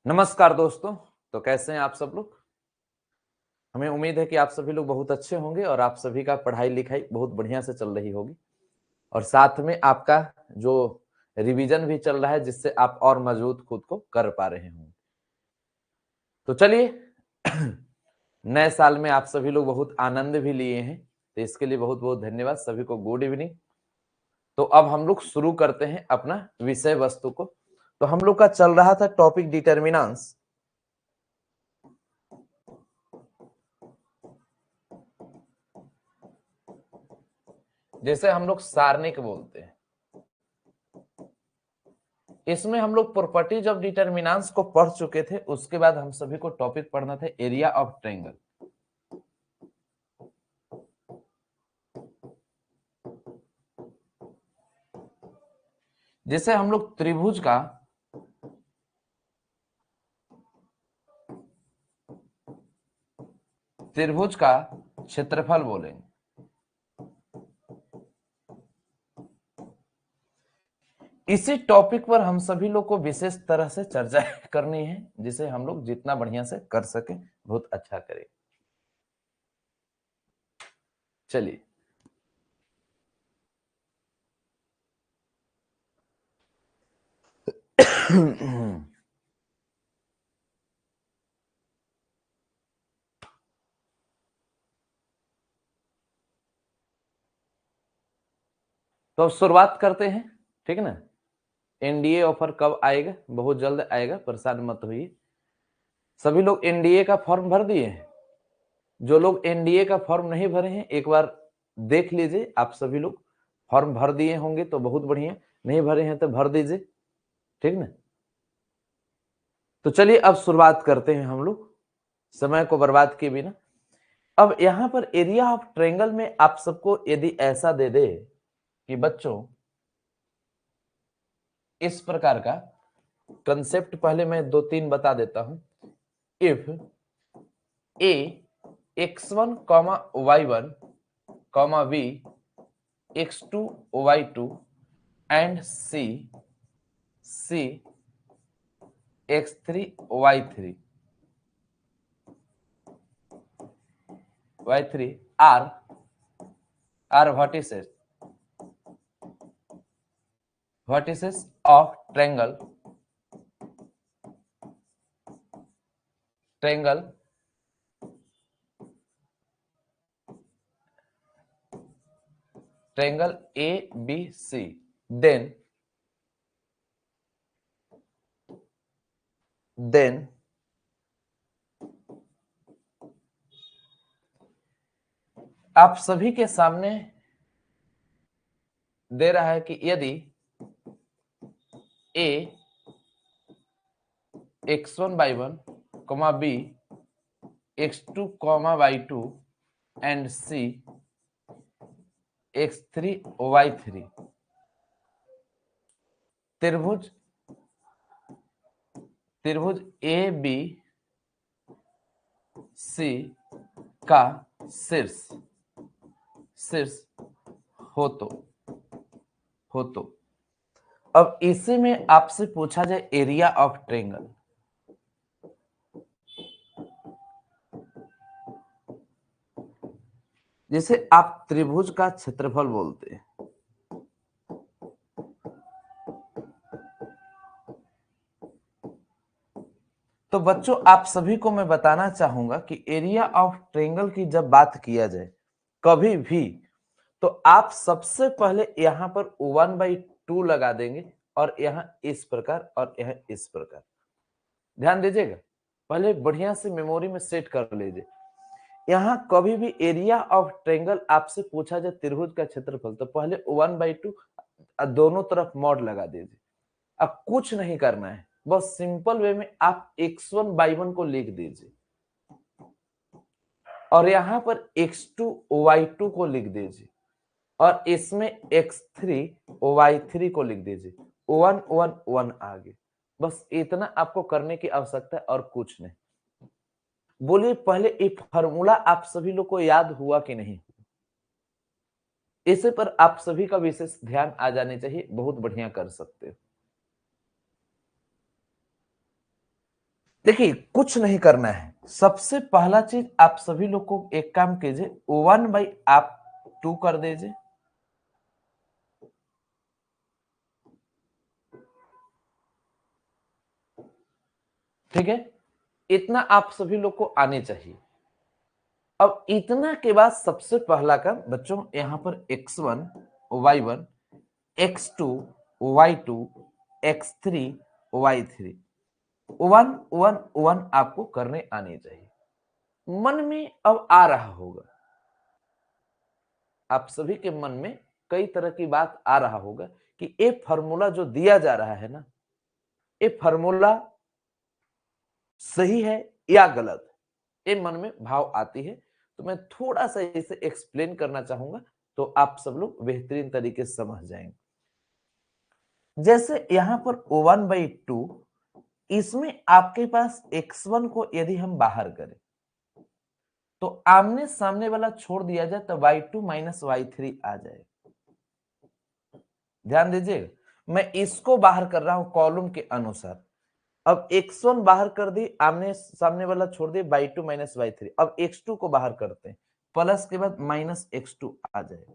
नमस्कार दोस्तों। तो कैसे हैं आप सब लोग। हमें उम्मीद है कि आप सभी लोग बहुत अच्छे होंगे और आप सभी का पढ़ाई लिखाई बहुत बढ़िया से चल रही होगी और साथ में आपका जो रिवीजन भी चल रहा है जिससे आप और मजबूत खुद को कर पा रहे होंगे। तो चलिए नए साल में आप सभी लोग बहुत आनंद भी लिए हैं, तो इसके लिए बहुत बहुत धन्यवाद सभी को। Good evening. तो अब हम लोग शुरू करते हैं अपना विषय वस्तु को। तो हम लोग का चल रहा था टॉपिक डिटर्मिनेंट्स। जैसे हम लोग सारणिक बोलते हैं, इसमें हम लोग प्रॉपर्टीज ऑफ डिटर्मिनेंट्स को पढ़ चुके थे। उसके बाद हम सभी को टॉपिक पढ़ना था एरिया ऑफ ट्रायंगल। जैसे हम लोग त्रिभुज का क्षेत्रफल बोलेंगे। इसी टॉपिक पर हम सभी लोग को विशेष तरह से चर्चा करनी है, जिसे हम लोग जितना बढ़िया से कर सके बहुत अच्छा करें। चलिए तो अब शुरुआत करते हैं, ठीक है ना। एनडीए ऑफर कब आएगा? बहुत जल्द आएगा, परेशान मत होइए। सभी लोग एनडीए का फॉर्म भर दिए हैं? जो लोग एनडीए का फॉर्म नहीं भरे हैं एक बार देख लीजिए। आप सभी लोग फॉर्म भर दिए होंगे तो बहुत बढ़िया, नहीं भरे हैं तो भर दीजिए, ठीक ना। तो चलिए अब शुरुआत करते हैं हम लोग समय को बर्बाद किए बिना। अब यहां पर एरिया ऑफ ट्रायंगल में आप सबको यदि ऐसा दे दे कि बच्चों इस प्रकार का कंसेप्ट, पहले मैं दो तीन बता देता हूं। If A x1 y1 v x2 y2 and c x3 y3 are vertices of triangle ABC, then आप सभी के सामने दे रहा है कि यदि a x1 y1 b x2 y2 and c x3 y3 त्रिभुज ए बी सी का शीर्ष हो तो अब इसी में आपसे पूछा जाए एरिया ऑफ ट्रायंगल। जैसे आप त्रिभुज का क्षेत्रफल बोलते हैं, तो बच्चों आप सभी को मैं बताना चाहूंगा कि एरिया ऑफ ट्रायंगल की जब बात किया जाए कभी भी, तो आप सबसे पहले यहां पर 1/2 लगा देंगे और यहां इस प्रकार और यहां इस प्रकार। ध्यान दीजिएगा, पहले बढ़िया से मेमोरी में सेट कर लीजिए। यहां कभी भी एरिया ऑफ ट्रायंगल आपसे पूछा जाए त्रिभुज का क्षेत्रफल, तो पहले 1/2 दोनों तरफ मॉड लगा दीजिए। अब कुछ नहीं करना है, बस सिंपल वे में आप x1 y1 को लिख दीजिए और यहां पर x2 y2 को लिख दीजिए और इसमें x3 y3 को लिख दीजिए। 1 1 1 आगे, बस इतना आपको करने की आवश्यकता है और कुछ नहीं। बोलिए पहले ये फार्मूला आप सभी लोग को याद हुआ कि नहीं? इसे पर आप सभी का विशेष ध्यान आ जाने चाहिए, बहुत बढ़िया कर सकते हो। देखिए कुछ नहीं करना है, सबसे पहला चीज आप सभी लोग को एक काम कीजिए, वन बाई आप टू कर दीजिए। ठीक है, इतना आप सभी लोग को आने चाहिए। अब इतना के बाद सबसे पहला काम बच्चों, यहां पर x1 y1 x2 y2 x3 y3 one one one आपको करने आने चाहिए। मन में अब आ रहा होगा, आप सभी के मन में कई तरह की बात आ रहा होगा कि ये फॉर्मूला जो दिया जा रहा है ना, ये फॉर्मूला सही है या गलत, ये मन में भाव आती है। तो मैं थोड़ा सा इसे एक्सप्लेन करना चाहूंगा, तो आप सब लोग बेहतरीन तरीके से समझ जाएंगे। जैसे यहां पर वन बाई टू, इसमें आपके पास x1 को यदि हम बाहर करें तो आमने सामने वाला छोड़ दिया जाए तो y2 माइनस y3 आ जाए। ध्यान दीजिए, मैं इसको बाहर कर रहा हूं कॉलम के अनुसार। अब x1 बाहर कर दी, आमने सामने वाला छोड़ दिए y2 माइनस y3। अब x2 को बाहर करते हैं, प्लस के बाद माइनस x2 आ जाएगा।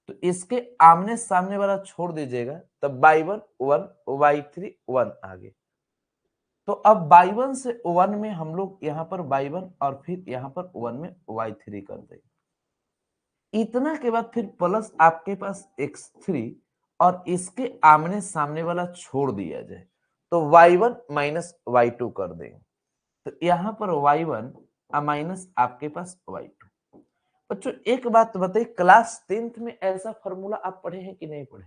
तो इसके आमने सामने वाला छोड़ दीजिएगा, तब y1 1 y3 1 आ गए। तो अब y1 से 1 में हम लोग यहाँ पर y1 और फिर यहाँ पर 1 में y3 कर देंगे। इतना के बाद फिर प्लस आपके पास x3 और इसके आमने सामने वाला छोड़ दिया जाए तो y1 माइनस y2 कर देंगे। तो यहाँ पर y1 माइनस आपके पास y2। बच्चों एक बात बताइए, क्लास 10th में ऐसा फॉर्मूला आप पढ़े हैं कि नहीं पढ़े?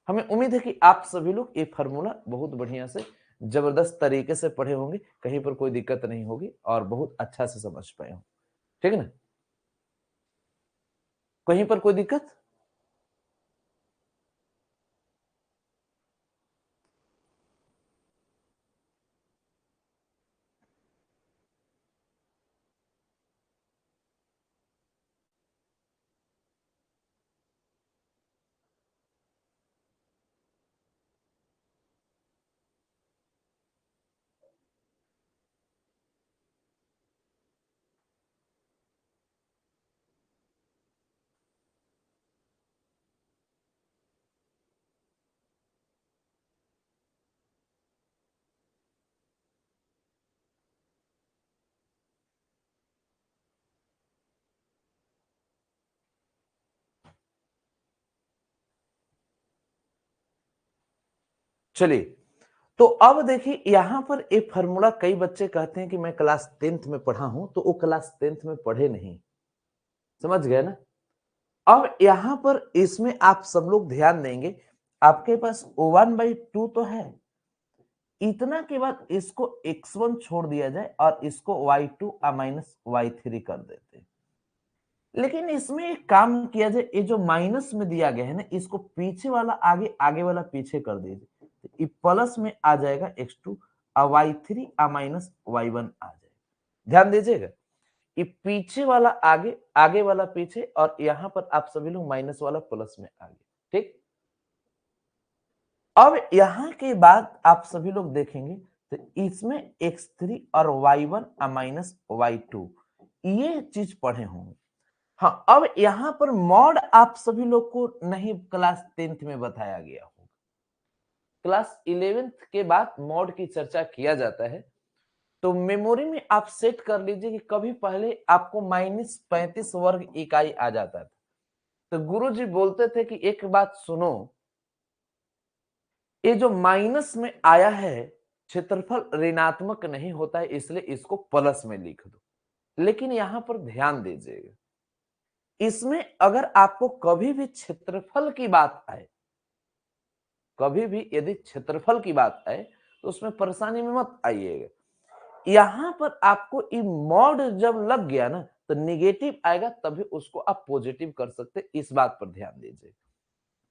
हमें उम्मीद है कि आप सभी लोग ये फॉर्मूला बहुत बढ़िया से जबरदस्त तरीके से पढ़े होंगे, कहीं पर कोई दिक्कत नहीं होगी और बहुत अच्छा से समझ पाए होंगे। ठीक है ना? कहीं पर कोई दिक्कत? चलिए, तो अब देखिए यहां पर एक फॉर्मूला, कई बच्चे कहते हैं कि मैं क्लास 10th में पढ़ा हूं, तो वो क्लास 10th में पढ़े नहीं। समझ गए ना? अब यहां पर इसमें आप सब लोग ध्यान देंगे, आपके पास वन बाई टू तो है, इतना के बाद इसको x1 छोड़ दिया जाए और इसको y2 माइनस y3 कर देते हैं। लेकिन इसमें एक काम किया जाए, ये जो माइनस में दिया गया है ना, इसको पीछे वाला आगे, आगे वाला पीछे कर दीजिए, तो ये प्लस में आ जाएगा x2 और y3 माइनस y1 आ जाएगा। ध्यान दीजिएगा, ये पीछे वाला आगे, आगे वाला पीछे, और यहां पर आप सभी लोग माइनस वाला प्लस में आ गए। ठीक, अब यहां के बाद आप सभी लोग देखेंगे तो इसमें x3 और y1 माइनस y2 ये चीज पढ़े होंगे। हाँ, अब यहां पर मॉड आप सभी लोग को नहीं क्लास 10th में बताया गया होगा, क्लास 11th के बाद मॉड की चर्चा किया जाता है। तो मेमोरी में आप सेट कर लीजिए कि कभी पहले आपको -35 वर्ग इकाई आ जाता था, तो गुरुजी बोलते थे कि एक बात सुनो, ये जो माइनस में आया है क्षेत्रफल ऋणात्मक नहीं होता है, इसलिए इसको प्लस में लिख दो। लेकिन यहां पर ध्यान दीजिएगा, इसमें अगर आपको कभी भी क्षेत्रफल की बात आए, कभी भी यदि क्षेत्रफल की बात आए, तो उसमें परेशानी में मत आइएगा। यहां पर आपको ई मॉड जब लग गया ना, तो निगेटिव आएगा, तभी उसको आप पॉजिटिव कर सकते, इस बात पर ध्यान दीजिए।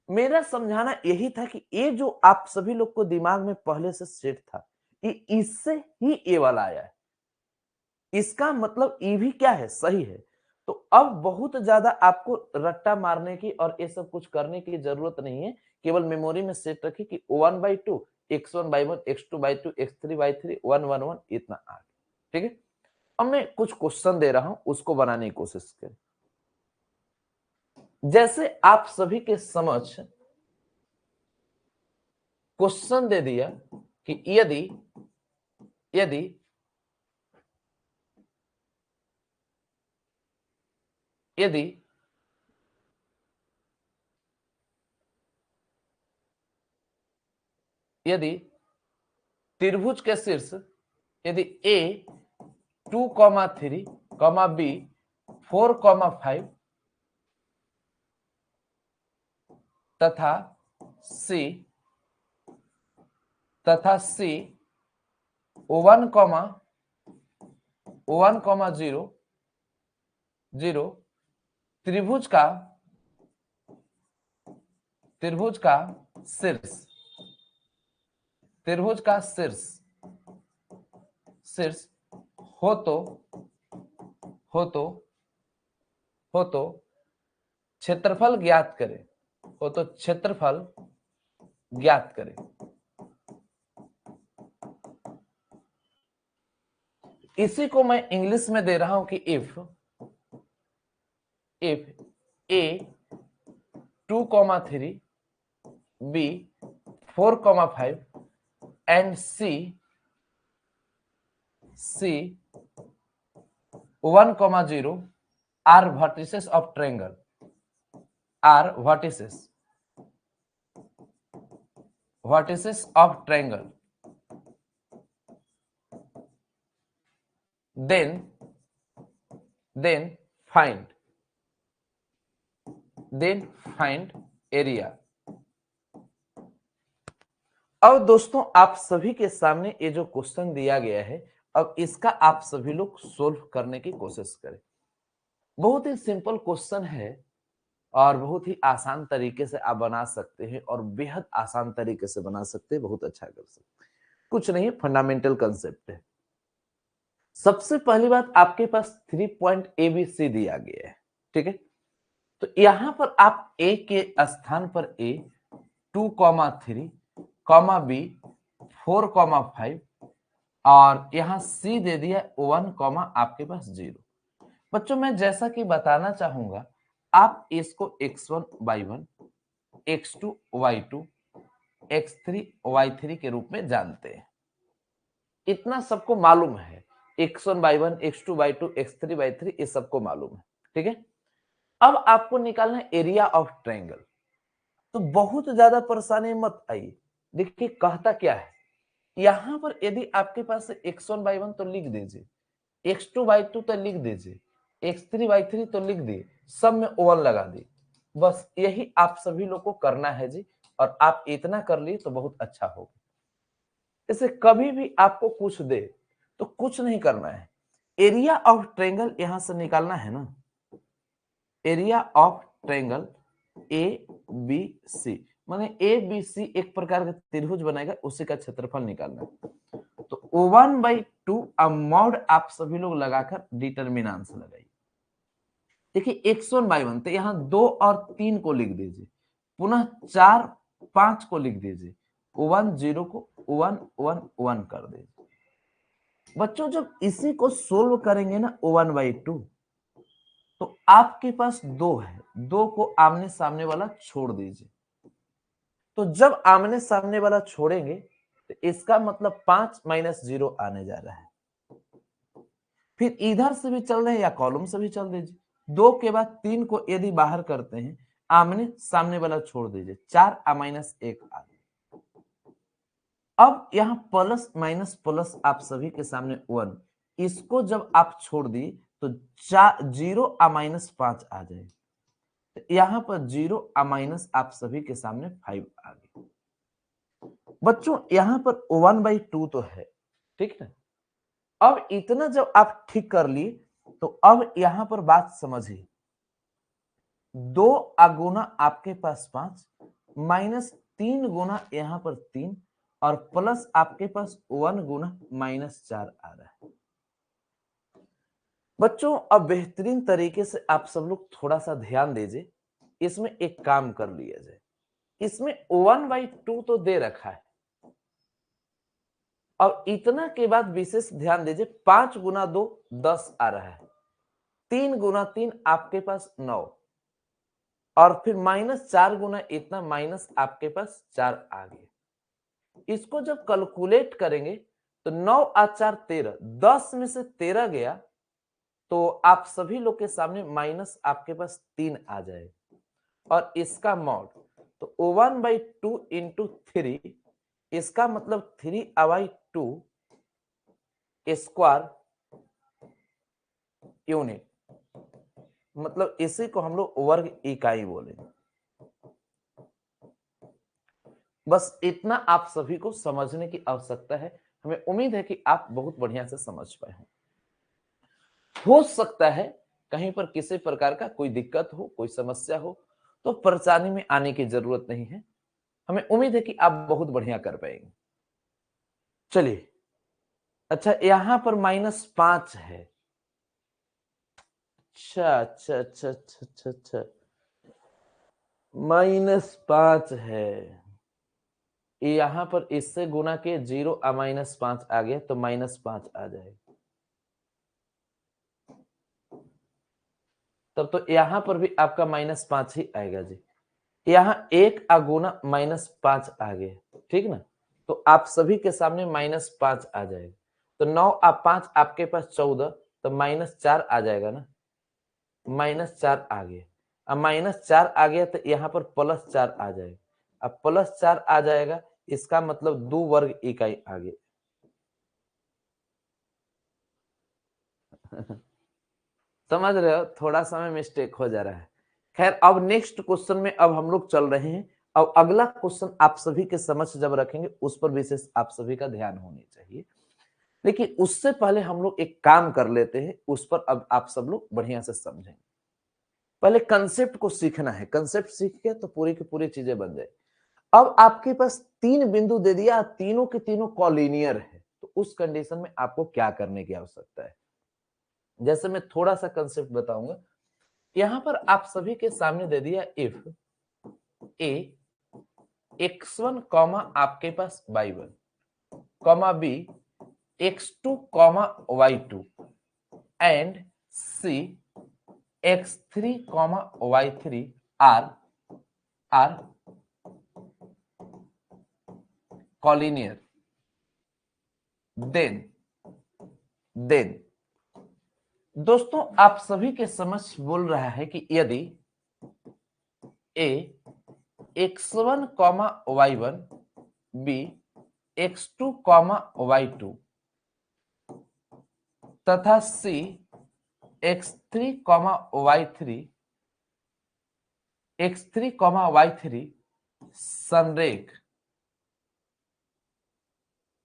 मेरा समझाना यही था कि ये जो आप सभी लोग को दिमाग में पहले से सेट था, ये इससे ही ये वाला आया है। इसका मतलब ये भी क्या है, सही है। तो अब बहुत ज्यादा आपको रट्टा मारने की और ये सब कुछ करने की जरूरत नहीं है, केवल मेमोरी में सेट रखिए कि one by two x1/1 x2/2 x3/3 1 1 1 इतना आ गया। ठीक है, अब मैं कुछ क्वेश्चन दे रहा हूं, उसको बनाने की कोशिश करें। जैसे आप सभी के समझ क्वेश्चन दे दिया कि यदि यदि यदि यदि त्रिभुज के शीर्ष यदि ए 2,3, बी 4,5 तथा सी 1,0 त्रिभुज का शीर्ष हो तो क्षेत्रफल ज्ञात करें। इसी को मैं इंग्लिश में दे रहा हूं कि if A 2,3 B 4,5 and C 1,0 आर vertices of triangle, then find area। अब दोस्तों आप सभी के सामने ये जो क्वेश्चन दिया गया है, अब इसका आप सभी लोग सोल्व करने की कोशिश करें। बहुत ही सिंपल क्वेश्चन है और बहुत ही आसान तरीके से आप बना सकते हैं और बेहद आसान तरीके से बना सकते हैं, बहुत अच्छा कर सकते हैं। कुछ नहीं, फंडामेंटल कंसेप्ट है। सबसे पहली बात, आपके पास 3 पॉइंट ए बी सी दिया गया है। ठीक है, तो यहां पर आप ए के स्थान पर ए 2,3, बी 4,5 और यहां सी दे दिया 1, आपके पास 0। बच्चों मैं जैसा कि बताना चाहूंगा, आप इसको x1/1 x2/2 x3/3 के रूप में जानते हैं, इतना सबको मालूम है। x1/1 x2/2 x3/3 ये सबको मालूम है। ठीक है, अब आपको निकालना है एरिया ऑफ ट्रायंगल। तो बहुत ज्यादा परेशानी मत आइए। देखिए कहता क्या है, यहां पर यदि आपके पास x1/1 तो लिख दीजिए, x2/2 तो लिख दीजिए, x3/3 तो लिख दिए, सब में 1 लगा दी। बस यही आप सभी लोग को करना है जी, और आप इतना कर लिए तो बहुत अच्छा होगा। इसे कभी भी आपको कुछ दे तो कुछ नहीं करना है, एरिया ऑफ ट्रायंगल यहां से निकालना है ना। Area of triangle A B C, माने ए बी सी एक प्रकार का त्रिभुज बनाएगा, उसी का क्षेत्रफल निकालना है। तो 1/2 मॉड आप सभी लोग लगाकर डिटरमिनेंट लगाइए। देखिए x1/1 तो यहाँ 2 और 3 को लिख दीजिए, पुनः 4 5 को लिख दीजिए, 1 0 को 1 1 1 कर दीजिए। बच्चों जब इसी को सोल्व करेंगे ना 1/2, तो आपके पास 2 है, 2 को आमने सामने वाला छोड़ दीजिए। तो जब आमने सामने वाला छोड़ेंगे तो इसका मतलब 5 - 0 आने जा रहा है। फिर इधर से भी चल रहे हैं या कॉलम से भी चल दीजिए। 2 के बाद 3 को यदि बाहर करते हैं, आमने सामने वाला छोड़ दीजिए, 4 - 1 आ गया। अब यहां प्लस माइनस प्लस आप सभी के सामने 1, इसको जब आप छोड़ दिए तो 0 - 5 आ जाए। तो यहां पर 0 - आप सभी के सामने 5 आ गए। बच्चों यहां पर 1/2 तो है, ठीक है। अब इतना जब आप ठीक कर लिए तो अब यहां पर बात समझिए, 2 गुना आपके पास 5 माइनस 3 गुना यहां पर 3 और प्लस आपके पास 1 गुना -4 आ रहा है। बच्चों अब बेहतरीन तरीके से आप सब लोग थोड़ा सा ध्यान दीजिए, इसमें एक काम कर लिया जाए। इसमें 1/2 तो दे रखा है, और इतना के बाद विशेष ध्यान दीजिए, 5 गुना 2 10 आ रहा है, 3 गुना 3 आपके पास 9, और फिर -4 गुना इतना माइनस आपके पास 4 आ गया। इसको जब कैलकुलेट करेंगे तो 9 और 4 13, 10 में से 13 गया तो आप सभी लोग के सामने माइनस आपके पास 3 आ जाएगा। और इसका मॉड तो 1/2 इंटू 3, इसका मतलब 3/2 स्क्वायर यूनिट, मतलब इसी को हम लोग वर्ग इकाई बोलेंगे। बस इतना आप सभी को समझने की आवश्यकता है। हमें उम्मीद है कि आप बहुत बढ़िया से समझ पाए हो सकता है कहीं पर किसी प्रकार का कोई दिक्कत हो, कोई समस्या हो, तो परेशानी में आने की जरूरत नहीं है। हमें उम्मीद है कि आप बहुत बढ़िया कर पाएंगे। चलिए, अच्छा यहां पर -5 है। अच्छा अच्छा अच्छा अच्छा अच्छा अच्छा, -5 है। यहां पर इससे गुना के 0 और -5 आ गया तो -5 आ जाएगा। तब तो यहां पर भी आपका -5 ही आएगा जी। यहाँ 1 गुना -5 आ गया, ठीक ना। तो आप सभी के सामने -5 आ जाएगा। तो 9 और 5 आपके पास 14, तो -4 आ जाएगा ना, -4 आ गया। अब -4 आ गया तो यहाँ पर +4 आ जाएगा। अब +4 आ जाएगा, इसका मतलब 2 वर्ग इकाई आ गया। समझ रहे हो, थोड़ा सा में मिस्टेक हो जा रहा है। खैर, अब नेक्स्ट क्वेश्चन में अब हम लोग चल रहे हैं। अब अगला क्वेश्चन आप सभी के समक्ष जब रखेंगे उस पर विशेष आप सभी का ध्यान होनी चाहिए। लेकिन उससे पहले हम लोग एक काम कर लेते हैं, उस पर अब आप सब लोग बढ़िया से समझेंगे। पहले कंसेप्ट को सीखना है, कंसेप्ट सीख के तो पूरी की पूरी चीजें बन जाए। अब आपके पास 3 बिंदु दे दिया, तीनों के तीनों कॉलिनियर है, तो उस कंडीशन में आपको क्या करने की आवश्यकता है। जैसे मैं थोड़ा सा कंसेप्ट बताऊंगा। यहां पर आप सभी के सामने दे दिया इफ ए x1 कॉमा आपके पास y1 comma B x2 comma y2 and C x3 comma y3 are collinear, then दोस्तों आप सभी के समक्ष बोल रहा है कि यदि ए x1 comma y1 B x2 comma y2 तथा सी x3 कॉमा y3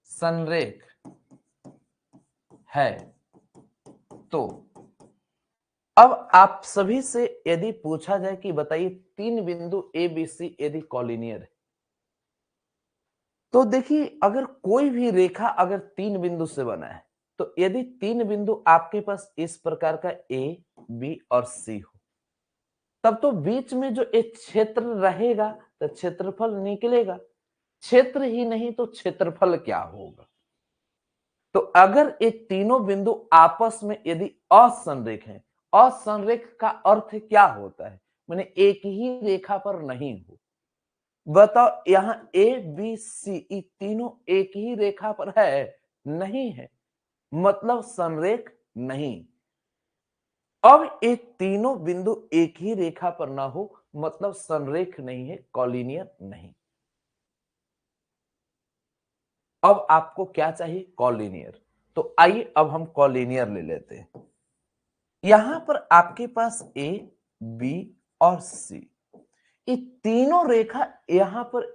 संरेख है, तो अब आप सभी से यदि पूछा जाए कि बताइए 3 बिंदु ए बी सी यदि कॉलिनियर है, तो देखिए अगर कोई भी रेखा अगर 3 बिंदु से बना है, तो यदि 3 बिंदु आपके पास इस प्रकार का ए बी और सी हो, तब तो बीच में जो एक क्षेत्र रहेगा तो क्षेत्रफल निकलेगा। क्षेत्र ही नहीं तो क्षेत्रफल क्या होगा। तो अगर ये तीनों बिंदु आपस में यदि असंरेख हैं, असंरेख का अर्थ क्या होता है, माने एक ही रेखा पर नहीं हो। बताओ यहां ए बी सी ये तीनों एक ही रेखा पर है, नहीं है, मतलब संरेख नहीं। अब ये तीनों बिंदु एक ही रेखा पर ना हो, मतलब संरेख नहीं है, कॉलिनियर नहीं। अब आपको क्या चाहिए, कॉलिनियर। तो आइए अब हम कॉलिनियर ले लेते हैं। यहां पर आपके पास ए बी और सी ये तीनों रेखा यहां पर,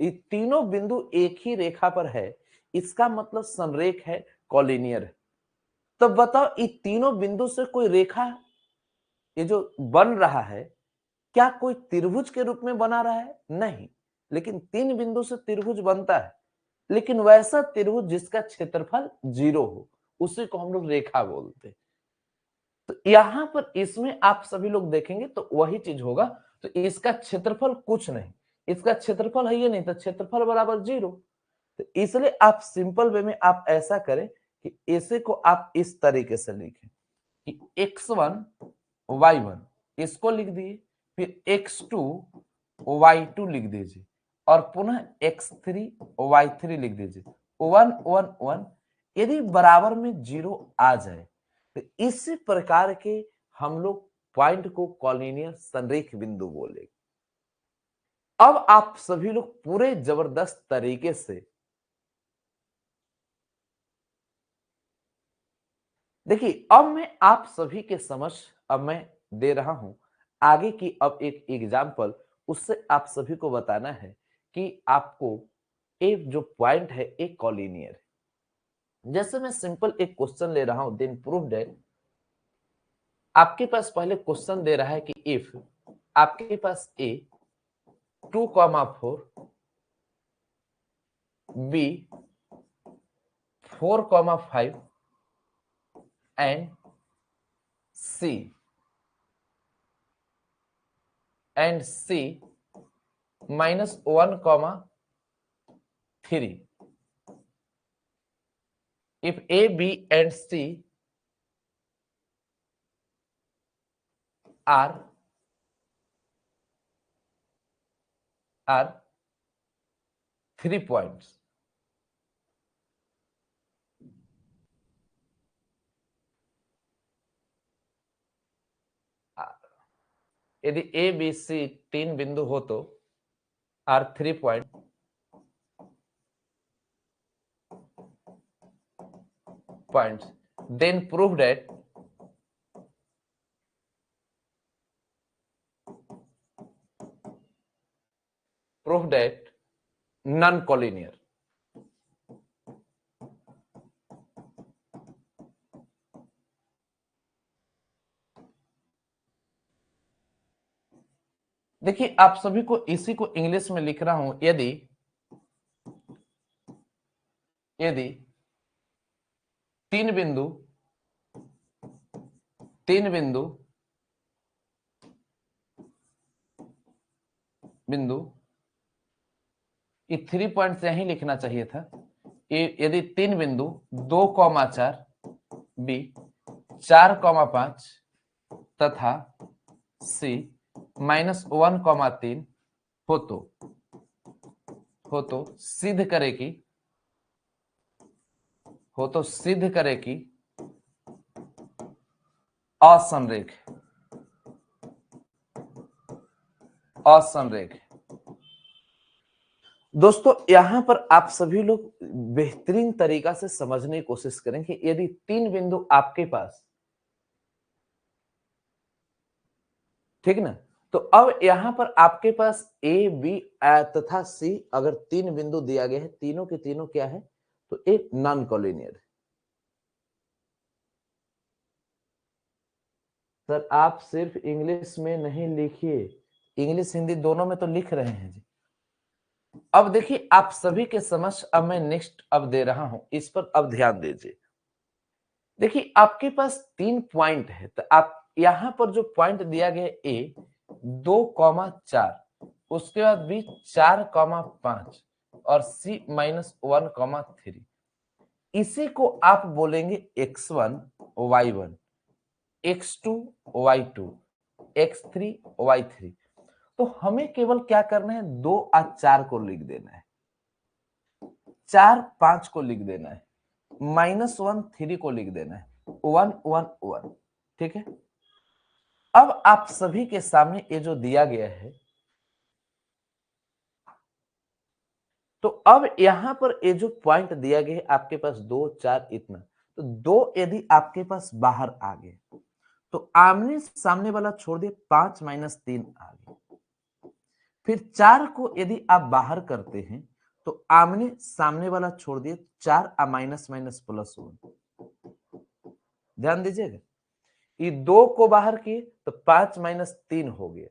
ये तीनों बिंदु एक ही रेखा पर है, इसका मतलब संरेख है, कॉलिनियर है। तो बताओ ये तीनों बिंदु से कोई रेखा ये जो बन रहा है, क्या कोई त्रिभुज के रूप में बना रहा है, नहीं। लेकिन 3 बिंदु से त्रिभुज बनता है, लेकिन वैसा त्रिभुज जिसका क्षेत्रफल 0 हो, उसी को हम लोग रेखा बोलते हैं। तो यहां पर इसमें आप सभी लोग देखेंगे तो वही चीज होगा। तो इसका क्षेत्रफल कुछ नहीं, इसका क्षेत्रफल है ये नहीं, तो क्षेत्रफल बराबर 0। तो इसलिए आप सिंपल वे में आप ऐसा करें कि ऐसे को आप इस तरीके से लिखें कि x1 y1 इसको लिख दिए, फिर x2 y2 लिख दीजिए और पुनः x3 y3 लिख दीजिए। 1 1 1 यदि बराबर में 0 आ जाए तो इसी प्रकार के हम लोग पॉइंट को कॉलिनियर संरेख बिंदु बोलेंगे। अब आप सभी लोग पूरे जबरदस्त तरीके से देखिए, अब मैं आप सभी के समक्ष अब मैं दे रहा हूं आगे की अब एक एग्जाम्पल, उससे आप सभी को बताना है कि आपको एक जो पॉइंट है एक कॉलिनियर है। जैसे मैं सिंपल एक क्वेश्चन ले रहा हूं, देन प्रूव दैट आपके पास पहले क्वेश्चन दे रहा है कि इफ आपके पास A 2,4 B 4,5 and C -1,3 if A, B and C are 3 points, यदि A, B, C 3 बिंदु हो तो are 3 points, then prove that non collinear। देखिए, आप सभी को इसी को इंग्लिश में लिख रहा हूं। यदि यदि तीन बिंदु बिंदु ये 3 पॉइंट्स यही लिखना चाहिए था। यदि 3 बिंदु 2,4 बी 4,5 तथा सी -1,3 हो तो सिद्ध करे कि असंरेख दोस्तों, यहां पर आप सभी लोग बेहतरीन तरीका से समझने की कोशिश करें कि यदि 3 बिंदु आपके पास, ठीक ना, तो अब यहां पर आपके पास ए बी तथा सी अगर 3 बिंदु दिया गया है, तीनों के तीनों क्या है, तो एक नॉन कॉलिनियर है। सर आप सिर्फ इंग्लिश में नहीं लिखिए, इंग्लिश हिंदी दोनों में तो लिख रहे हैं जी। अब देखिए, आप सभी के समक्ष अब मैं नेक्स्ट अब दे रहा हूं, इस पर अब ध्यान दीजिए। देखिए, आपके पास 3 पॉइंट है, तो आप यहां पर जो पॉइंट दिया गया ए 2,4, उसके बाद बी 4,5 और सी -1,3, इसी को आप बोलेंगे x1 y1, x2 y2, x3 y3। तो हमें केवल क्या करना है, 2 और 4 को लिख देना है, 4 5 को लिख देना है, -1 3 को लिख देना है, 1 1 1। ठीक है, अब आप सभी के सामने ये जो दिया गया है, तो अब यहां पर ये जो पॉइंट दिया गया है आपके पास 2 4 इतना, तो 2 यदि आपके पास बाहर आ गए तो आमने सामने वाला छोड़ दिए, 5 -3 आ गए। फिर 4 को यदि आप बाहर करते हैं तो आमने सामने वाला छोड़ दिए, 4 माइनस माइनस प्लस 1। ध्यान दीजिएगा, ये 2 को बाहर किए तो 5 -3 हो गया,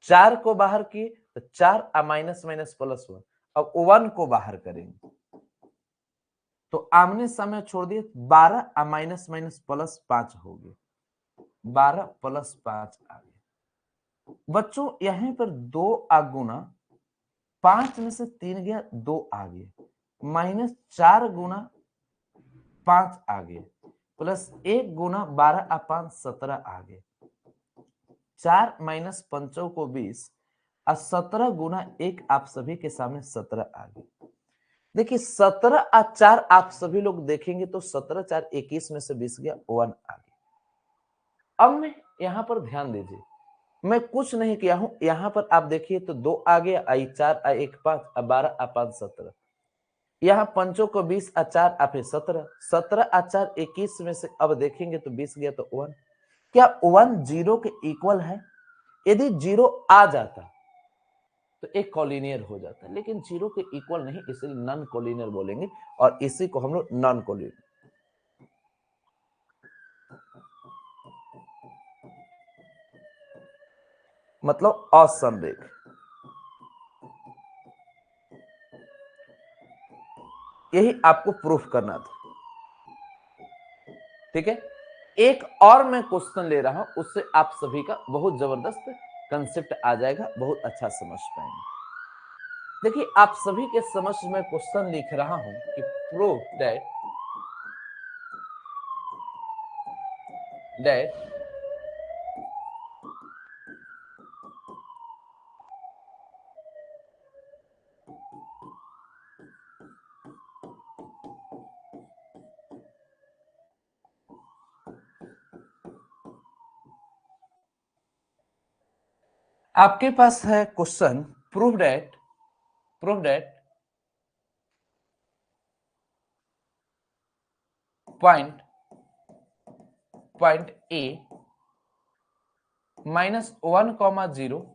4 को बाहर किए तो 4 माइनस माइनस प्लस 1। अब 1 को बाहर करेंगे तो आमने सामने छोड़ दिए, 12 माइनस माइनस प्लस 5 हो गया, 12 + 5 आ गया। बच्चों यहीं पर 2 गुना 5 में से 3 गया, 2 आ गया, -4 गुना 5 आ गए, प्लस 1 गुना 12 आ 5 17 आ गए, 4 माइनस 5 को 20 और 17 गुना 1 आप सभी के सामने 17 आ गए। देखिए 17 और 4 आप सभी लोग देखेंगे तो 17 4 21 में से 20 गया, 1 आ गया। अब मैं यहां पर ध्यान दीजिए, मैं कुछ नहीं किया हूं, यहां पर आप देखिए तो 2 आ गया, आई 4 आ 1 5 आ 12 आ 5 17, यहाँ पंचों को 20 आ 4 आ फिर 17, 17 आ 4 21 में से अब देखेंगे तो 20 गया तो 1। क्या 1 0 के इक्वल है? यदि 0 आ जाता तो एक कॉलिनियर हो जाता, लेकिन 0 के इक्वल नहीं, इसलिए नॉन कॉलिनियर बोलेंगे और इसी को हम लोग नॉन कॉलिनियर मतलब असमरेख। यही आपको प्रूफ करना था, ठीक है। एक और मैं क्वेश्चन ले रहा हूं, उससे आप सभी का बहुत जबरदस्त कंसेप्ट आ जाएगा, बहुत अच्छा समझ पाएंगे। देखिए आप सभी के समझ में क्वेश्चन लिख रहा हूं कि प्रूव दैट आपके पास है question, prove that point A -1, 0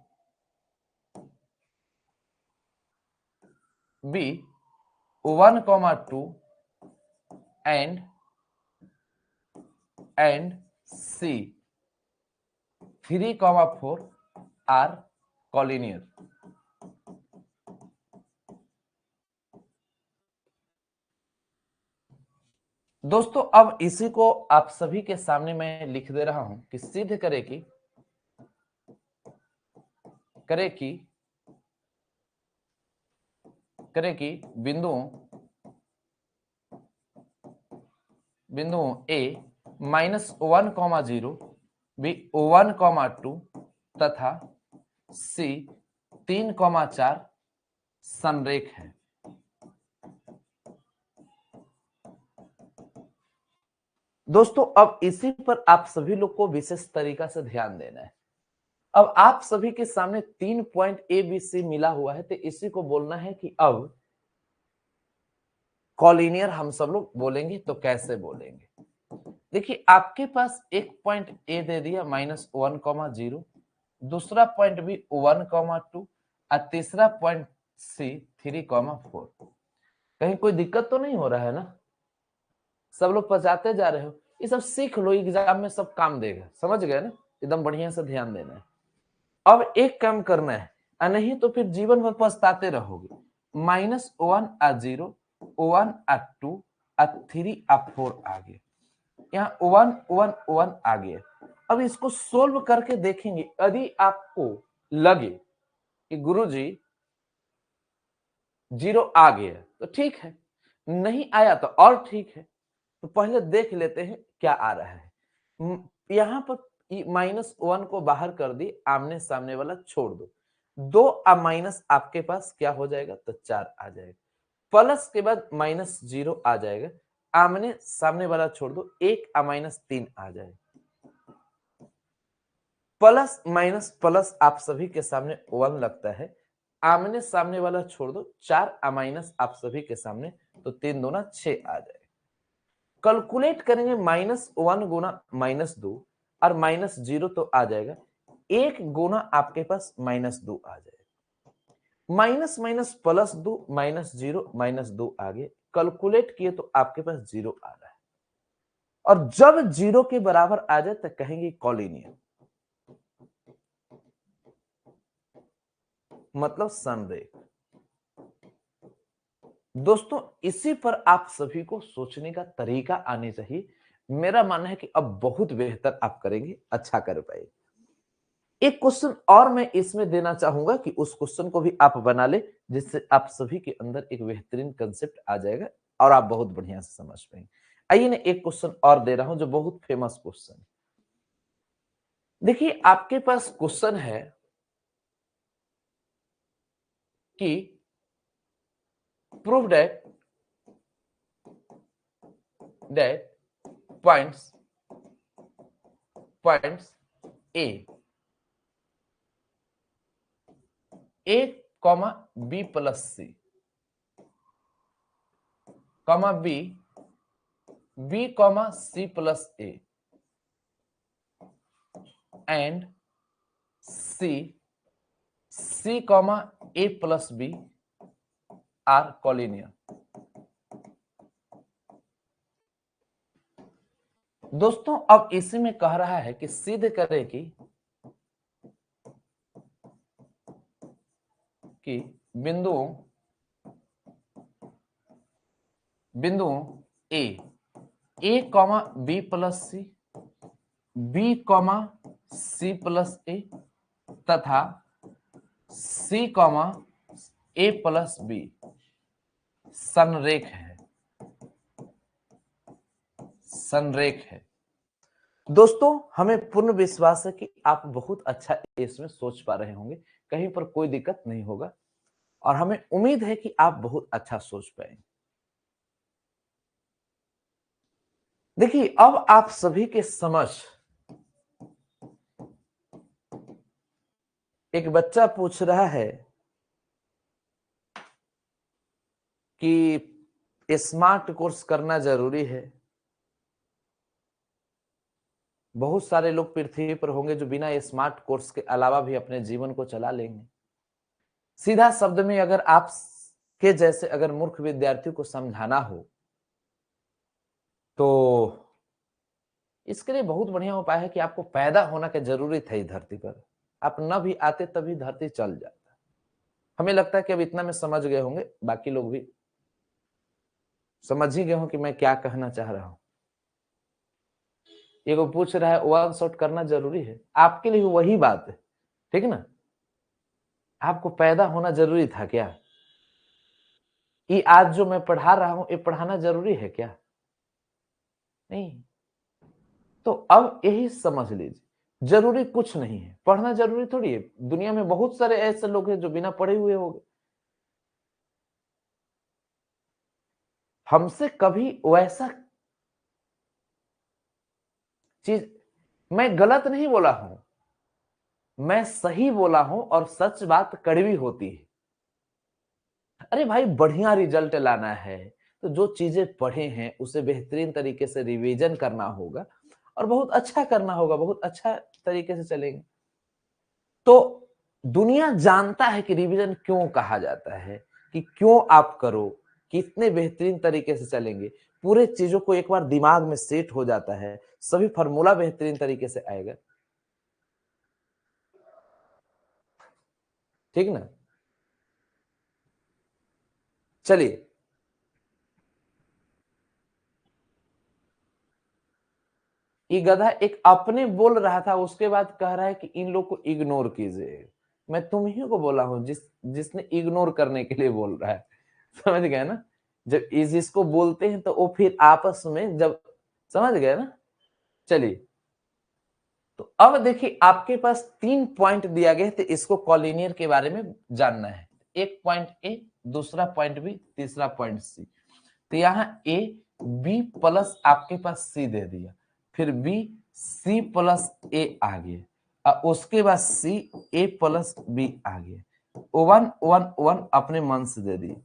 B 1, 2 and C 3, 4 are collinear. दोस्तों अब इसी को आप सभी के सामने मैं लिख दे रहा हूं कि सिद्ध करे कि बिंदुओं ए -1, 0 बी 1, 2 तथा सी 3, 4 समरेख है। दोस्तों अब इसी पर आप सभी लोग को विशेष तरीका से ध्यान देना है। अब आप सभी के सामने 3 पॉइंट ए बी सी मिला हुआ है, तो इसी को बोलना है कि अब कॉलिनियर हम सब लोग बोलेंगे तो कैसे बोलेंगे। देखिए आपके पास एक पॉइंट ए दे दिया -1, 0, दूसरा पॉइंट भी 1, 2 और तीसरा पॉइंट सी 3, 4। कहीं कोई दिक्कत तो नहीं हो रहा है ना? सब लोग पचाते जा रहे हो, ये सब सीख लो, एग्जाम में सब काम देगा, समझ गए ना? एकदम बढ़िया से ध्यान देना है। अब एक काम करना है, नहीं तो फिर जीवन भर पछताते रहोगे। -1, 0, 1, 2 3 4 आ गए, यहाँ 1, 1, 1 आ गया। अब इसको सोल्व करके देखेंगे, यदि आपको लगे कि गुरुजी 0 आ गया तो ठीक है, नहीं आया तो और ठीक है। तो पहले देख लेते हैं क्या आ रहा है। यहां पर -1 को बाहर कर दी, आमने सामने वाला छोड़ दो, 2 और माइनस आपके पास क्या हो जाएगा तो 4 आ जाएगा, प्लस के बाद -0 आ जाएगा, आमने सामने वाला छोड़ दो, 1 और -3 आ जाएगा, प्लस माइनस प्लस आप सभी के सामने 1 लगता है, आमने सामने वाला छोड़ दो, 4 और माइनस आप सभी के सामने, तो 3 दूना 6 आ जाएगा। कैलकुलेट करेंगे -1 गुना -2 और -0 तो आ जाएगा, 1 गुना आपके पास -2 आ जाएगा, माइनस माइनस +2 -0 -2 आ गए, कैलकुलेट किए तो आपके पास 0 आ रहा है। और जब 0 के बराबर आ जाए तो कहेंगे कॉलिनियर, मतलब समरेख। दोस्तों इसी पर आप सभी को सोचने का तरीका आने चाहिए। मेरा मानना है कि अब बहुत बेहतर आप करेंगे, अच्छा कर पाएंगे। एक क्वेश्चन और मैं इसमें देना चाहूंगा कि उस क्वेश्चन को भी आप बना ले, जिससे आप सभी के अंदर एक बेहतरीन कंसेप्ट आ जाएगा और आप बहुत बढ़िया से समझ पाएंगे। आइए ना एक क्वेश्चन और दे रहा हूं जो बहुत फेमस क्वेश्चन है। देखिए आपके पास क्वेश्चन है कि prove that points A comma B plus C comma B comma C plus A and C comma A plus B are collinear. दोस्तों अब इसी में कह रहा है कि सिद्ध करें कि बिंदुओं ए कॉमा बी प्लस सी, बी कॉमा सी प्लस ए तथा सी कॉमा ए प्लस बी संरेख है। दोस्तों हमें पूर्ण विश्वास है कि आप बहुत अच्छा इसमें सोच पा रहे होंगे, कहीं पर कोई दिक्कत नहीं होगा और हमें उम्मीद है कि आप बहुत अच्छा सोच पाएंगे। देखिए अब आप सभी के समक्ष एक बच्चा पूछ रहा है कि स्मार्ट कोर्स करना जरूरी है। बहुत सारे लोग पृथ्वी पर होंगे जो बिना स्मार्ट कोर्स के अलावा भी अपने जीवन को चला लेंगे। सीधा शब्द में अगर आप के जैसे अगर मूर्ख विद्यार्थियों को समझाना हो तो इसके लिए बहुत बढ़िया उपाय है कि आपको पैदा होना की जरूरी था इस धरती पर। आप न भी आते तभी धरती चल जाता। हमें लगता है कि अब इतना में समझ गए होंगे, बाकी लोग भी समझ ही गए हो कि मैं क्या कहना चाह रहा हूं। ये को पूछ रहा है वन शॉट करना जरूरी है, आपके लिए वही बात है, ठीक ना। आपको पैदा होना जरूरी था क्या? ये आज जो मैं पढ़ा रहा हूं ये पढ़ाना जरूरी है क्या? नहीं। तो अब यही समझ लीजिए, जरूरी कुछ नहीं है, पढ़ना जरूरी थोड़ी है। दुनिया में बहुत सारे ऐसे लोग हैं जो बिना पढ़े हुए हो गए। हमसे कभी वैसा चीज, मैं गलत नहीं बोला हूं, मैं सही बोला हूं और सच बात कड़वी होती है। अरे भाई बढ़िया रिजल्ट लाना है तो जो चीजें पढ़े हैं उसे बेहतरीन तरीके से रिवीजन करना होगा और बहुत अच्छा करना होगा, बहुत अच्छा तरीके से चलेंगे। तो दुनिया जानता है कि रिवीजन क्यों कहा जाता है, कि क्यों आप करो, कितने बेहतरीन तरीके से चलेंगे। पूरे चीजों को एक बार दिमाग में सेट हो जाता है, सभी फार्मूला बेहतरीन तरीके से आएगा, ठीक ना। चलिए ये गधा एक अपने बोल रहा था, उसके बाद कह रहा है कि इन लोग को इग्नोर कीजिए। मैं तुम ही को बोला हूं जिसने इग्नोर करने के लिए बोल रहा है। समझ गए ना। जब इसको बोलते हैं तो वो फिर आपस में जब, समझ गए ना। चलिए तो अब देखिए आपके पास 3 पॉइंट दिया गया तो इसको कॉलिनियर के बारे में जानना है। एक पॉइंट ए, दूसरा पॉइंट बी, तीसरा पॉइंट सी। तो यहाँ ए बी प्लस आपके पास सी दे दिया, फिर बी सी प्लस ए आ गया और उसके बाद सी ए प्लस बी आ गया। वन वन वन अपने मन से दे दिए।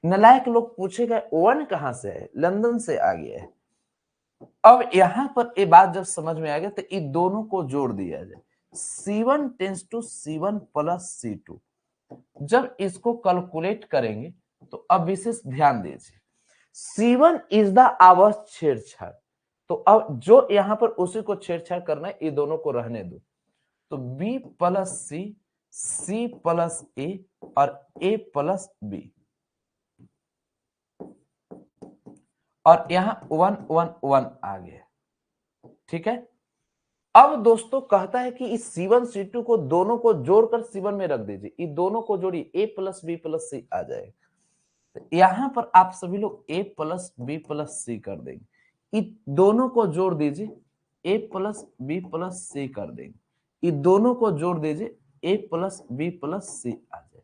नलायक लोग पूछेगा वन कहां से है, लंदन से आ गया है। अब यहां पर ये बात जब समझ में आ गया तो इन दोनों को जोड़ दिया जाए, C1 tense to C1 plus C2। जब इसको कैलकुलेट करेंगे तो अब विशेष ध्यान दीजिए, C1 इज द आवर्स छेड़छाड़। तो अब जो यहां पर उसी को छेड़छाड़ करना है, ये दोनों को रहने दो। तो B प्लस सी, C प्लस ए और A प्लस बी, और यहां 1 1 1 आ गया, ठीक है। अब दोस्तों कहता है कि इस C1 C2 को दोनों को जोड़कर C1 में रख दीजिए, इन दोनों को जोड़िए, A plus B plus C आ जाएगा। यहां पर आप सभी लोग a plus B plus C कर देंगे, इन दोनों को जोड़ दीजिए, a plus B plus C कर देंगे, इन दोनों को जोड़ दीजिए, a plus B plus C आ जाए।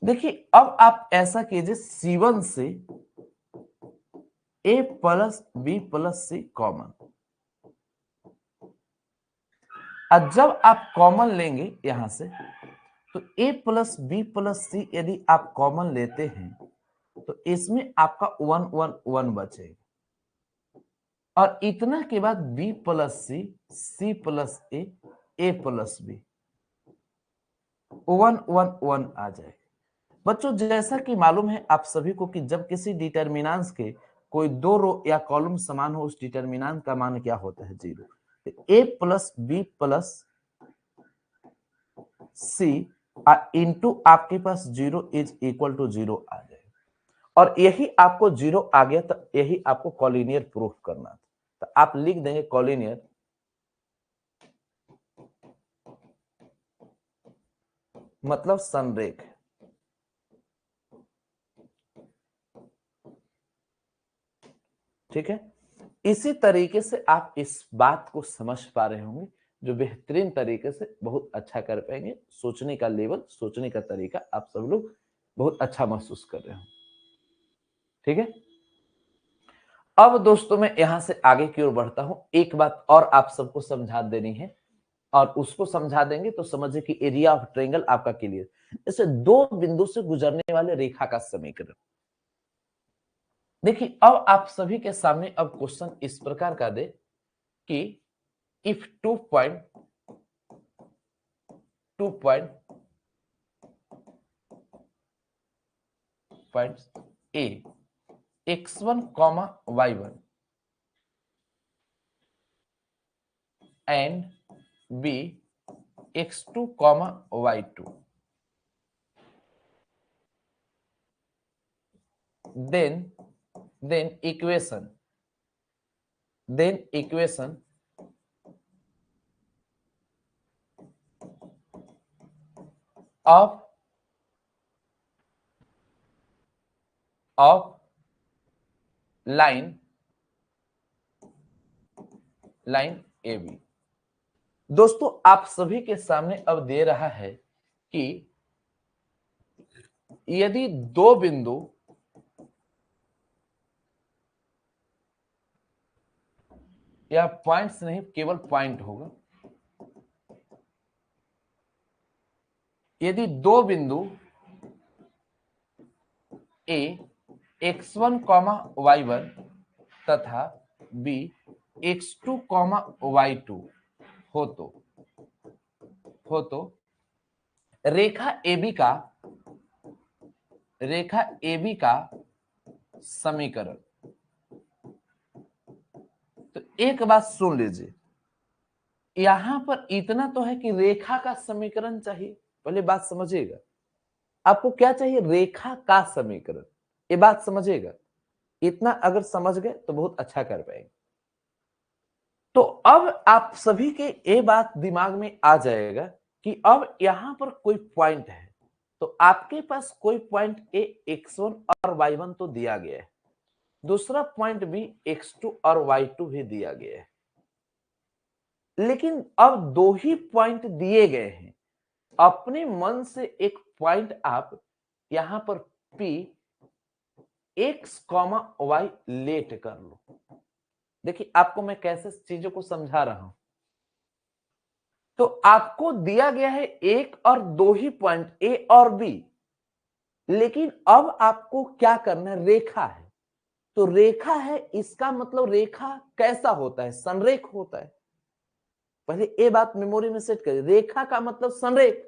देखिए अब आप ऐसा कीजिए, C1 से a plus B plus C common, अब जब आप कॉमन लेंगे यहां से तो a प्लस बी प्लस सी यदि आप कॉमन लेते हैं तो इसमें आपका 1 1 1 बचेगा, और इतना के बाद b प्लस सी, सी प्लस ए प्लस बी, 1 1 1 आ जाएगा। बच्चों जैसा कि मालूम है आप सभी को कि जब किसी डिटर्मिनेंट्स के कोई दो रो या कॉलम समान हो, उस डिटर्मिनेंट का मान क्या होता है? Zero. A plus B plus c into आपके पास zero is equal to zero आ जाएगा, और यही आपको जीरो आ गया तो यही आपको कॉलिनियर प्रूफ करना था, तो आप लिख देंगे कॉलिनियर मतलब संरेख। ठीक है, इसी तरीके से आप इस बात को समझ पा रहे होंगे, जो बेहतरीन तरीके से बहुत अच्छा कर पाएंगे। सोचने का लेवल, सोचने का तरीका आप सब लोग बहुत अच्छा महसूस कर रहे हो। ठीक है, अब दोस्तों मैं यहां से आगे की ओर बढ़ता हूं। एक बात और आप सबको समझा देनी है, और उसको समझा देंगे तो समझिए कि एरिया ऑफ ट्रायंगल आपका क्लियर। जैसे दो बिंदु से गुजरने वाले रेखा का समीकरण। देखिए अब आप सभी के सामने अब क्वेश्चन इस प्रकार का दे कि if 2 point A x1, y1 and B x2, y2, then equation of line AB। दोस्तों आप सभी के सामने अब दे रहा है कि यदि दो बिंदु या पॉइंट्स नहीं, केवल पॉइंट होगा, यदि दो बिंदु A x1, y1 तथा B x2, y2 हो तो रेखा AB का समीकरण। तो एक बात सुन लीजिए, यहां पर इतना तो है कि रेखा का समीकरण चाहिए, पहले बात समझिएगा। आपको क्या चाहिए? रेखा का समीकरण, ये बात समझिएगा। इतना अगर समझ गए तो बहुत अच्छा कर पाएंगे। तो अब आप सभी के ये बात दिमाग में आ जाएगा कि अब यहां पर कोई पॉइंट है, तो आपके पास कोई पॉइंट ए x1 और y1 तो दिया गया है, दूसरा पॉइंट भी x2 और y2 भी दिया गया है, लेकिन अब दो ही पॉइंट दिए गए हैं। अपने मन से एक पॉइंट आप यहां पर P x, y लेट कर लो। देखिए आपको मैं कैसे चीजों को समझा रहा हूं। तो आपको दिया गया है एक और दो ही पॉइंट ए और बी, लेकिन अब आपको क्या करना है? रेखा है, तो रेखा है, इसका मतलब रेखा कैसा होता है? संरेख होता है। पहले ये बात मेमोरी में सेट करिए, रेखा का मतलब संरेख।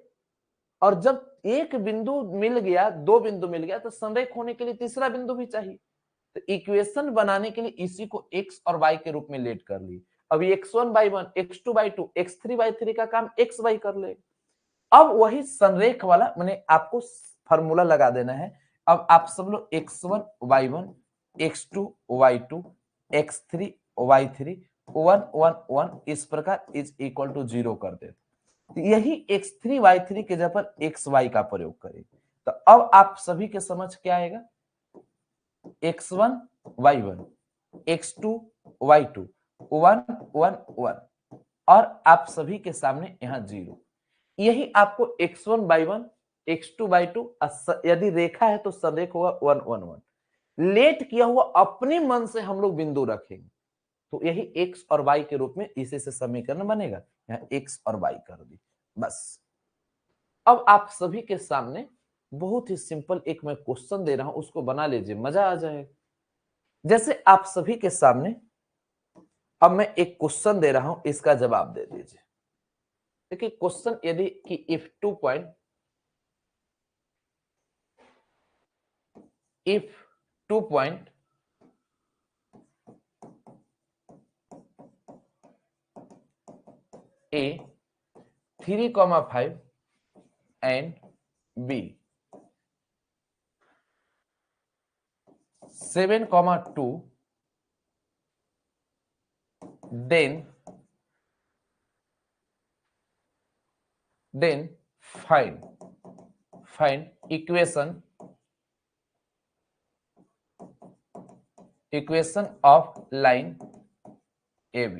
और जब एक बिंदु मिल गया, दो बिंदु मिल गया, तो संरेख होने के लिए तीसरा बिंदु भी चाहिए। तो इक्वेशन बनाने के लिए इसी को x और y के रूप में लेट कर ली। अब x1 by 1, x2 by 2, x3 by 3 का काम x y कर ले। अब वही संरेख वाला मैंने आपको फॉर्मूला लगा देना है। अब आप सब लोग x1 y1, x2 y2, x3 y3 1 1 1 इस प्रकार इज इक्वल टू 0 कर देते। तो यही x3 y3 के जगह पर xy का प्रयोग करें। तो अब आप सभी के समझ क्या आएगा, x1 y1 x2 y2 1 1 1 और आप सभी के सामने यहां 0। यही आपको x1 y1 x2 y2 यदि रेखा है तो संरेख होगा 1 1 1। लेट किया हुआ अपने मन से हम लोग बिंदु रखेंगे तो यही x और y के रूप में इसी से समीकरण बनेगा। यहाँ x और y कर दी बस। अब आप सभी के सामने बहुत ही सिंपल एक मैं क्वेश्चन दे रहा हूं, उसको बना लीजिए, मजा आ जाएगा। जैसे आप सभी के सामने अब मैं एक क्वेश्चन दे रहा हूं, इसका जवाब दे दीजिए। देखिए क्वेश्चन यदि कि if 2 point A 3,5 and B 7,2 then find equation of line AB।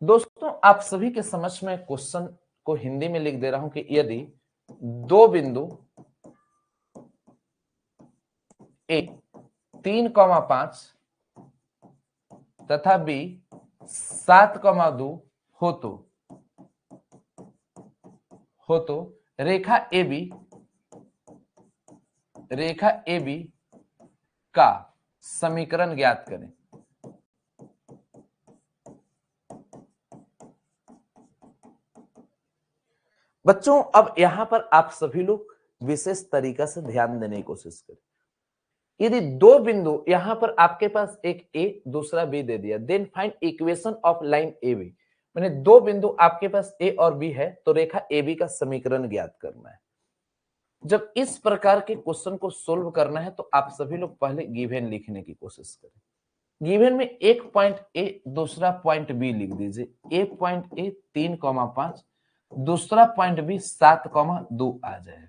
दोस्तों आप सभी के समझ में क्वेश्चन को हिंदी में लिख दे रहा हूं कि यदि दो बिंदु A 3,5 तथा B 7,2 हो तो रेखा AB का समीकरण ज्ञात करें। बच्चों अब यहां पर आप सभी लोग विशेष तरीका से ध्यान देने की कोशिश करें। यदि दो बिंदु यहां पर आपके पास एक A दूसरा B दे दिया, then find equation of line AB, मैंने दो बिंदु आपके पास A और B है तो रेखा AB का समीकरण ज्ञात करना है। जब इस प्रकार के क्वेश्चन को सोल्व करना है तो आप सभी लोग पहले गिवन लिखने की कोशिश करें। गिवन में एक पॉइंट A दूसरा पॉइंट B लिख दीजिए। पॉइंट A 3,5 दूसरा पॉइंट B 7,2 आ जाए।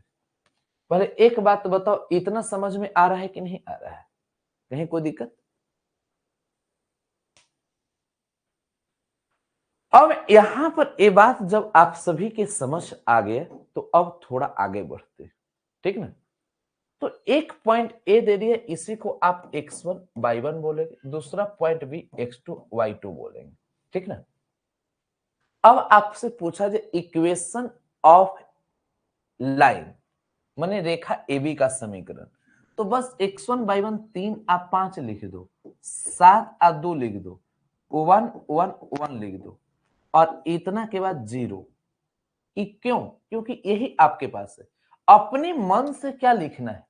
पहले एक बात बताओ, इतना समझ में आ रहा है कि नहीं आ रहा है, कहीं कोई दिक्कत? अब यहां पर ये बात जब आप सभी के समझ आ गया तो अब थोड़ा आगे बढ़ते, ठीक ना। तो एक पॉइंट ए दे दिया, इसी को आप x1 y1 बोलेंगे, दूसरा पॉइंट बी x2 y2 बोलेंगे, ठीक ना। अब आपसे पूछा जाए इक्वेशन ऑफ लाइन माने रेखा AB का समीकरण, तो बस x1 y1 3 आप 5 लिख दो, 7 आप 2 लिख दो, 1 1 1 लिख दो और इतना के बाद 0। क्यों? क्योंकि यही आपके पास है। अपने मन से क्या लिखना है,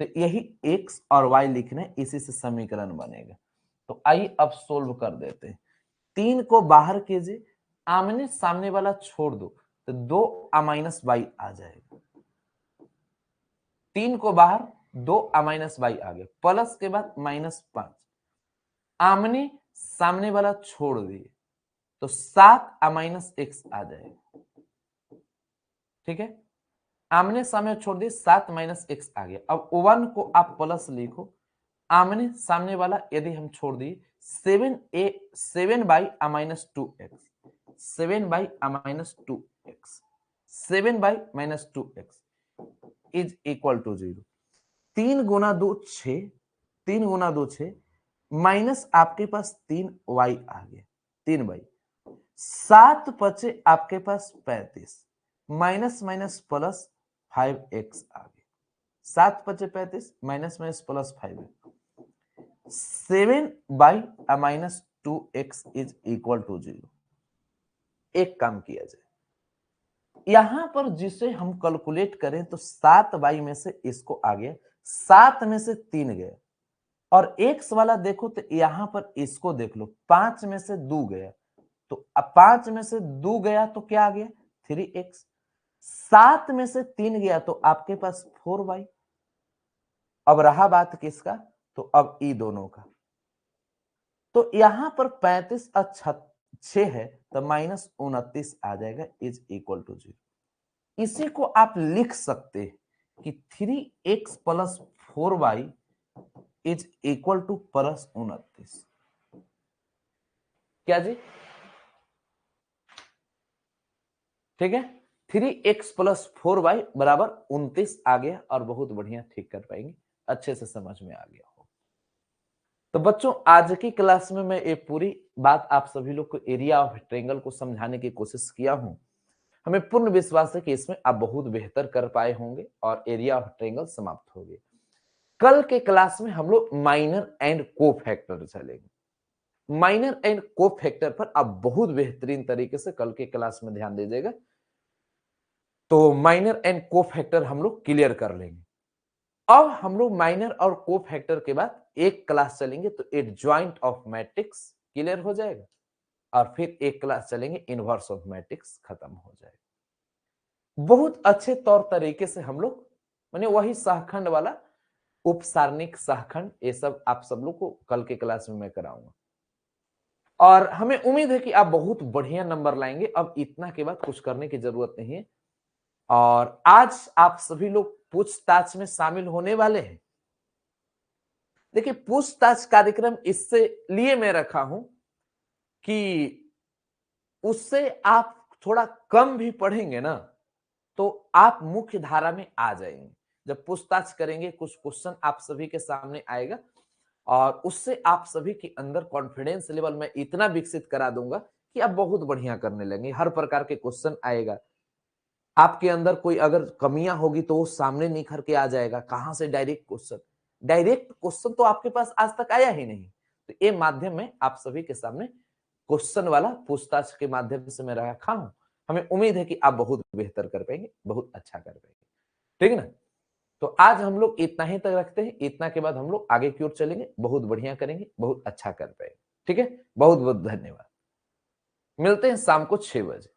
तो यही x और y लिखना है, इसी से समीकरण बनेगा। तो आइए अब सोल्व कर देते हैं। 3 को बाहर कीजिए, आमने सामने वाला छोड़ दो तो 2 माइनस y आ जाएगा। 3 को बाहर, 2 माइनस y आ गया, प्लस के बाद -5, आमने सामने वाला छोड़ दिए तो 7 माइनस x आ जाएगा, ठीक है। आमने सामने छोड़ दिए, 7 माइनस x आ गया। अब 1 को आप प्लस लिखो, आमने सामने वाला यदि हम छोड़ दिए 7 by minus 2x, 7 by minus 2x, 7 by minus 2x is equal to 0। 3 गुना 2 6, 3 गुना 2 6, माइनस आपके पास 3y आ गया, 3y, 7 बचे आपके पास 35, माइनस माइनस प्लस 5x आ गया, 7 बचे 35, minus minus plus 5, 7 by minus 2x is equal to 0। एक काम किया जाए, यहां पर जिसे हम कैलकुलेट करें तो 7 बाई में से इसको आ गया, 7 में से 3 गया, और x वाला देखो तो यहां पर इसको देख लो, 5 में से 2 गया, तो अब 5 में से 2 गया तो क्या आ गया 3x, 7 में से 3 गया तो आपके पास 4y। अब रहा बात किसका, तो अब ई दोनों का, तो यहां पर 35 और 6 है तो -29 आ जाएगा इज इक्वल टू 0। इसी को आप लिख सकते हैं कि 3x plus 4y is equal to +29। क्या जी? ठीक है, 3x प्लस 4y बराबर 29 आ गया और बहुत बढ़िया, ठीक कर पाएंगे, अच्छे से समझ में आ गया हो। तो बच्चों आज की क्लास में मैं ये पूरी बात आप सभी लोग को एरिया ऑफ ट्रायंगल को समझाने की कोशिश किया हूं। हमें पूर्ण विश्वास है कि इसमें आप बहुत बेहतर कर पाए होंगे और एरिया ऑफ ट्रायंगल समाप्त हो गए। कल के क्लास में हम लोग माइनर एंड को फैक्टर चलेंगे। माइनर एंड को फैक्टर पर आप बहुत बेहतरीन तरीके से कल के क्लास में ध्यान दीजिएगा। तो माइनर एंड को फैक्टर हम लोग क्लियर कर लेंगे। अब हम लोग माइनर और को फैक्टर के बाद एक क्लास चलेंगे तो एडजॉइंट ऑफ मैट्रिक्स क्लियर हो जाएगा और फिर एक क्लास चलेंगे इनवर्स ऑफ मैट्रिक्स, खत्म हो जाएगा। बहुत अच्छे तौर तरीके से हम लोग माने वही सहखंड वाला उपसारणिक सहखंड ये सब आप सब लोग को कल के क्लास में मैं कराऊंगा और हमें उम्मीद है कि आप बहुत बढ़िया नंबर लाएंगे। अब इतना के बाद कुछ करने की जरूरत नहीं है और आज आप सभी लोग पूछताछ में शामिल होने वाले हैं। देखिए पूछताछ कार्यक्रम इससे लिए मैं रखा हूं कि उससे आप थोड़ा कम भी पढ़ेंगे ना तो आप मुख्य धारा में आ जाएंगे। जब पूछताछ करेंगे कुछ क्वेश्चन आप सभी के सामने आएगा और उससे आप सभी के अंदर कॉन्फिडेंस लेवल में इतना विकसित करा दूंगा कि आप बहुत बढ़िया करने लगेंगे। हर प्रकार के क्वेश्चन आएगा, आपके अंदर कोई अगर कमियां होगी तो वो सामने निखर के आ जाएगा। कहां से डायरेक्ट क्वेश्चन तो आपके पास आज तक आया ही नहीं। तो ये माध्यम में आप सभी के सामने क्वेश्चन वाला पूछताछ के माध्यम से मैं रखा हूं। हमें उम्मीद है कि आप बहुत बेहतर कर पाएंगे, बहुत अच्छा कर पाएंगे, ठीक है ना। तो आज हम लोग इतना ही तक रखते हैं। इतना के बाद हम लोग आगे की ओर चलेंगे, बहुत बढ़िया करेंगे, बहुत अच्छा कर पाएंगे। ठीक है, बहुत बहुत धन्यवाद। मिलते हैं शाम को 6 बजे।